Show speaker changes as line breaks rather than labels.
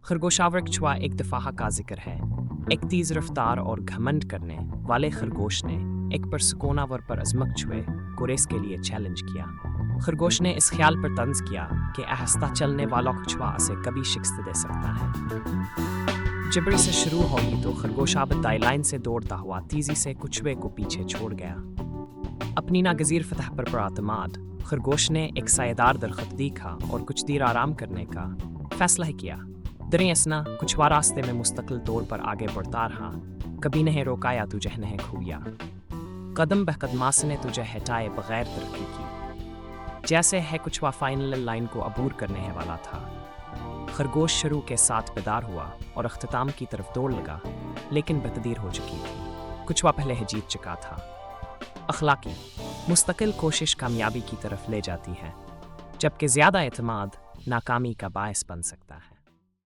खरगोशावर कछुआ एक दफाहा का जिक्र है। एक तेज रफ्तार और घमंड करने वाले खरगोश ने एक परसकोनावर पर अजमक छुए को रेस के लिए चैलेंज किया। खरगोश ने इस ख्याल पर तंज किया कि आहिस्ता चलने वाला कछुआ उसे कभी शिकस्त दे सकता है। जबरी से शुरू हुई तो खरगोशाब दाई से दौड़ता हुआ तेजी से कछुए को पीछे छोड़ गया। अपनी नागजीर फतह पर पुरातमाद खरगोश ने एक सायेदार दरख्त देखा और कुछ देर आराम करने का फैसला किया। दरें असना कछुआ रास्ते में मुस्तकिल तौर पर आगे बढ़ता रहा। कभी नहीं रोकाया तुझे नहीं खुया, कदम ब कदमास ने तुझे हटाए बगैर तरक्की की। जैसे है कछुआ फाइनल लाइन को अबूर करने वाला था, खरगोश शुरू के साथ बेदार हुआ और अख्ताम की तरफ दौड़ लगा, लेकिन बतदीर हो चुकी थी। कछुआ पहले ही जीत चुका था। अखलाकी मुस्तकिल कोशिश कामयाबी की तरफ ले जाती है, जबकि ज़्यादा एतमाद नाकामी का बायस बन सकता है।